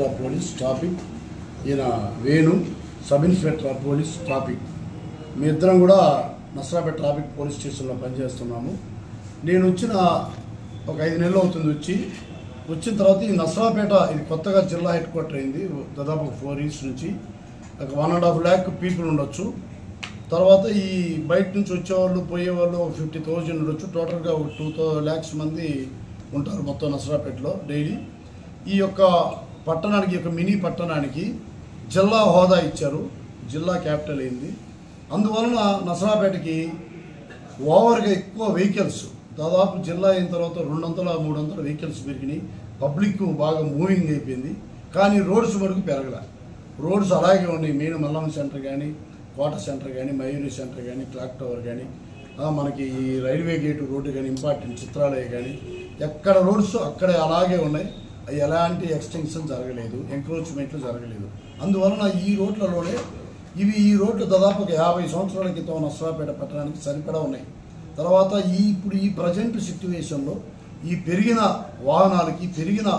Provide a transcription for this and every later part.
Inspector of police topic, ఈయన Venu sub inspector of police topic. మీ ఇద్దరం కూడా నసరాపేట ట్రాఫిక్ పోలీస్ స్టేషన్లో పనిచేస్తున్నాము. నేను వచ్చిన ఒక 5 నెలలు అవుతుంది. వచ్చిన తర్వాత ఈ నసరాపేట ఇది కొత్తగా జిల్లా హెడ్ క్వార్టర్ అయింది. దాదాపు 4 years నుంచి ఒక 1.5 lakh పీపుల్ ఉండొచ్చు. తర్వాత ఈ బయట నుంచి వచ్చేవాళ్ళు పోయేవాళ్ళు 50,000 ఉండొచ్చు. టోటల్గా 2 lakhs మంది ఉంటారు మొత్తం నసరాపేటలో డైలీ. ఈ యొక్క పట్టణానికి, యొక్క మినీ పట్టణానికి జిల్లా హోదా ఇచ్చారు, జిల్లా క్యాపిటల్ అయింది. అందువలన నసరాపేటకి ఓవర్గా ఎక్కువ వెహికల్స్, దాదాపు జిల్లా అయిన తర్వాత 200-300 వెహికల్స్ పెరిగినాయి. పబ్లిక్ బాగా మూవింగ్ అయిపోయింది. కానీ రోడ్స్ మటుకు పెరగలే. రోడ్స్ అలాగే ఉన్నాయి. మెయిన్ మల్లమ్మ సెంటర్ కానీ, కోట సెంటర్ కానీ, మయూరి సెంటర్ కానీ, క్లాక్ టవర్ కానీ, మనకి ఈ రైల్వే గేటు రోడ్డు కానీ, ఇంపార్టెంట్ చిత్రాలయ కానీ, ఎక్కడ రోడ్స్ అక్కడే అలాగే ఉన్నాయి. అవి ఎలాంటి ఎక్స్టెన్షన్ జరగలేదు, ఎంక్రోచ్మెంట్లు జరగలేదు. అందువలన ఈ రోడ్లలోనే ఈ రోడ్లు దాదాపు 50 సంవత్సరాల క్రితం నసరాపేట పట్టణానికి సరిపడా ఉన్నాయి. తర్వాత ఇప్పుడు ఈ ప్రజెంట్ సిట్యువేషన్లో ఈ పెరిగిన వాహనాలకి, పెరిగిన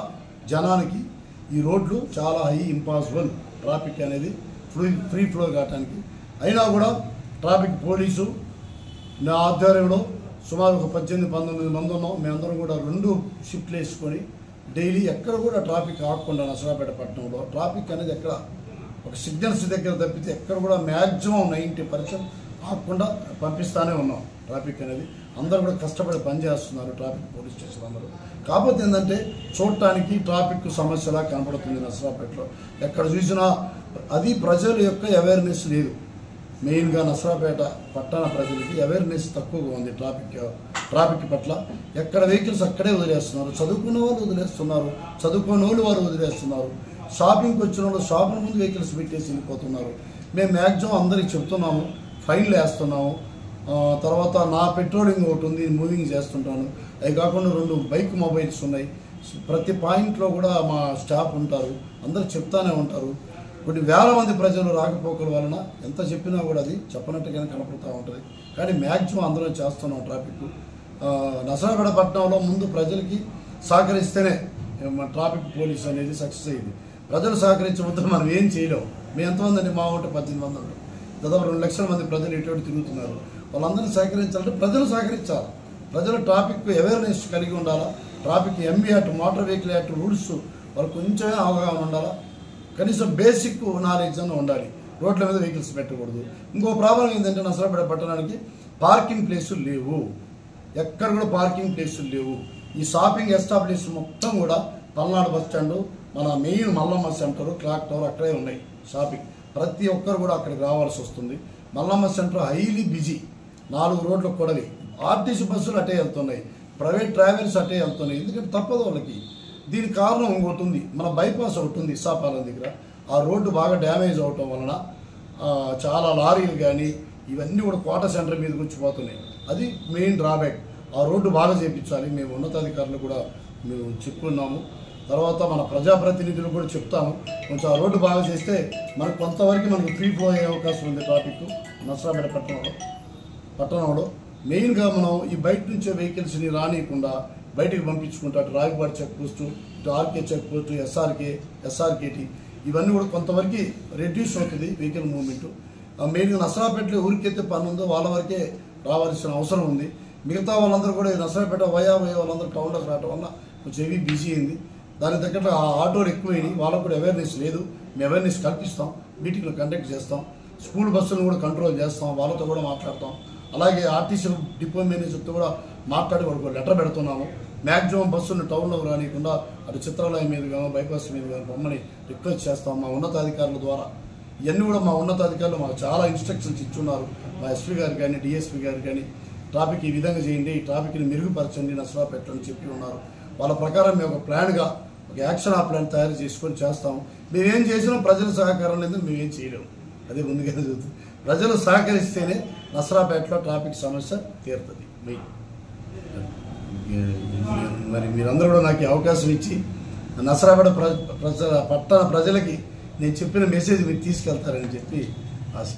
జనానికి ఈ రోడ్లు చాలా ఇంపాసిబుల్ ట్రాఫిక్ అనేది ఫ్రీ ఫ్లో కావడానికి. అయినా కూడా ట్రాఫిక్ పోలీసు నా ఆధ్వర్యంలో సుమారు ఒక 18-19 మంది ఉన్నాం. మేమందరం కూడా 2 షిఫ్ట్లు వేసుకొని డైలీ ఎక్కడ కూడా ట్రాఫిక్ ఆగకుండా నసరాపేట పట్టణంలో ట్రాఫిక్ అనేది ఎక్కడ ఒక సిగ్నల్స్ దగ్గర తప్పితే ఎక్కడ కూడా మ్యాక్సిమం 90% ఆగకుండా పంపిస్తూనే ఉన్నాం. ట్రాఫిక్ అనేది అందరూ కూడా కష్టపడి పనిచేస్తున్నారు ట్రాఫిక్ పోలీస్ స్టేషన్ అందరూ. కాకపోతే ఏంటంటే చూడటానికి ట్రాఫిక్ సమస్యలా కనపడుతుంది నసరాపేటలో. ఎక్కడ చూసినా అది ప్రజల యొక్క అవేర్నెస్ లేదు. మెయిన్గా నసరాపేట పట్టణ ప్రజలకి అవేర్నెస్ తక్కువగా ఉంది ట్రాఫిక్ పట్ల. ఎక్కడ వెహికల్స్ అక్కడే వదిలేస్తున్నారు. చదువుకున్న వాళ్ళు వదిలేస్తున్నారు, చదువుకున్న వాళ్ళు వారు వదిలేస్తున్నారు. షాపింగ్కి వచ్చిన వాళ్ళు షాపుల ముందు వెహికల్స్ పెట్టేసి వెళ్ళిపోతున్నారు. మేము మ్యాక్సిమం అందరికి చెప్తున్నాము, ఫైన్లు వేస్తున్నాము. తర్వాత నా పెట్రోలింగ్ ఒకటి ఉంది, మూవింగ్ చేస్తుంటాను. అవి కాకుండా 2 బైక్ మొబైల్స్ ఉన్నాయి. ప్రతి పాయింట్లో కూడా మా స్టాఫ్ ఉంటారు, అందరూ చెప్తానే ఉంటారు. కొన్ని వేల మంది ప్రజలు రాకపోకల వలన ఎంత చెప్పినా కూడా అది చెప్పనట్టుగానే కనపడుతూ ఉంటుంది. కానీ మ్యాక్సిమం అందరం చేస్తున్నాం ట్రాఫిక్. నసరాపేట పట్టణంలో ముందు ప్రజలకి సహకరిస్తేనే మన ట్రాఫిక్ పోలీస్ అనేది సక్సెస్ అయ్యింది. ప్రజలు సహకరించబోతే మనం ఏం చేయలేము. మేము ఎంతమంది అండి, మా ఉంటే 18 మంది ఉంటారు. దాదాపు 2 లక్షల మంది ప్రజలు ఎటువంటి తిరుగుతున్నారు. వాళ్ళందరినీ సహకరించాలంటే ప్రజలు సహకరించాలి. ప్రజలు ట్రాఫిక్ అవేర్నెస్ కలిగి ఉండాలా. Traffic MB act, motor vehicle act rules వాళ్ళకు కొంచెమే అవగాహన ఉండాలా. కనీసం బేసిక్ నాలెడ్జ్ అని ఉండాలి. రోడ్ల మీద వెహికల్స్ పెట్టకూడదు. ఇంకో ప్రాబ్లం ఏంటంటే నసరాపేట పట్టణానికి పార్కింగ్ ప్లేసులు లేవు. ఎక్కడ కూడా పార్కింగ్ ప్లేసులు లేవు. ఈ షాపింగ్ ఎస్టాబ్లిష్ మొత్తం కూడా పల్నాడు బస్ స్టాండ్, మన main Mallamma centre, clock tower అక్కడే ఉన్నాయి షాపింగ్. ప్రతి ఒక్కరు కూడా అక్కడికి రావాల్సి వస్తుంది. మల్లమ్మ సెంటర్ హైలీ బిజీ, 4 రోడ్లు కొడలి. ఆర్టీసీ బస్సులు అటే వెళ్తున్నాయి, ప్రైవేట్ ట్రావెల్స్ అటే వెళ్తున్నాయి. ఎందుకంటే తప్పదు వాళ్ళకి. దీనికి కారణం ఇంకోటి ఉంది. మన బైపాస్ ఒకటి ఉంది ఇసాపాలెం దగ్గర. ఆ రోడ్డు బాగా డ్యామేజ్ అవటం వలన చాలా లారీలు కానీ ఇవన్నీ కూడా కోట సెంటర్ మీదకి వచ్చిపోతున్నాయి. అది మెయిన్ డ్రాబ్యాక్. ఆ రోడ్డు బాగా చేయించాలి. మేము ఉన్నతాధికారులు కూడా మేము చెప్పుకున్నాము. తర్వాత మన ప్రజాప్రతినిధులు కూడా చెప్తాము. కొంచెం ఆ రోడ్డు బాగా చేస్తే మనకు కొంతవరకు మనకు ఫ్రీ ఫ్లో అయ్యే అవకాశం ఉంది ట్రాఫిక్ నసరాపేట పట్టణంలో. మెయిన్గా మనం ఈ బయట నుంచే వెహికల్స్ని రానియకుండా బయటికి పంపించుకుంటా. అటు రావిపాడు చెక్ పోస్టు, ఇటు ఆర్కే చెక్ పోస్టు, ఎస్ఆర్కేటి ఇవన్నీ కూడా కొంతవరకు రెడ్యూస్ అవుతుంది వెహికల్ మూవ్మెంట్. మెయిన్గా నసరాపేటలో ఊరికైతే పని ఉందో వాళ్ళ వరకే రావాల్సిన అవసరం ఉంది. మిగతా వాళ్ళందరూ కూడా నసరాపేట వయా వాళ్ళందరూ టౌన్లోకి రావడం వల్ల కొంచెం హెవీ బిజీ అయింది. దానికి తగ్గట్టు ఆ ఆటోలు ఎక్కువైనాయి. వాళ్ళకు కూడా అవేర్నెస్ లేదు. మేము అవేర్నెస్ కల్పిస్తాం, మీటింగ్లు కండక్ట్ చేస్తాం, స్కూల్ బస్సులను కూడా కంట్రోల్ చేస్తాం, వాళ్ళతో కూడా మాట్లాడతాం. అలాగే ఆర్టీసీ డిపో మేనేజర్తో కూడా మాట్లాడి వాళ్ళకు లెటర్ పెడుతున్నాము. మ్యాక్సిమం బస్సులను టౌన్లో రానియకుండా అటు చిత్రాలయం మీద కానీ, బైపాస్ మీద కానీ బొమ్మని రిక్వెస్ట్ చేస్తాం మా ఉన్నతాధికారుల ద్వారా. ఇవన్నీ కూడా మా ఉన్నతాధికారులు మాకు చాలా ఇన్స్ట్రక్షన్స్ ఇచ్చున్నారు. మా ఎస్పీ గారు కానీ, డిఎస్పీ గారు కానీ ట్రాఫిక్ ఈ విధంగా చేయండి, ఈ ట్రాఫిక్ని మెరుగుపరచండి నసరాపేటలో అని చెప్పి ఉన్నారు. వాళ్ళ ప్రకారం మేము ఒక ప్లాన్గా ఒక యాక్షన్ ప్లాన్ తయారు చేసుకొని చేస్తాము. మేమేం చేసినా ప్రజల సహకారం లేదు, మేమేం చేయలేము. అదే ముందుగా జరుగుతుంది. ప్రజలు సహకరిస్తేనే నసరాపేటలో ట్రాఫిక్ సమస్య తీరుతుంది. మరి మీరందరూ కూడా నాకు అవకాశం ఇచ్చి నసరాపేట పట్టణ ప్రజలకి నేను చెప్పిన మెసేజ్ మీరు తీసుకెళ్తారని చెప్పి ఆశ.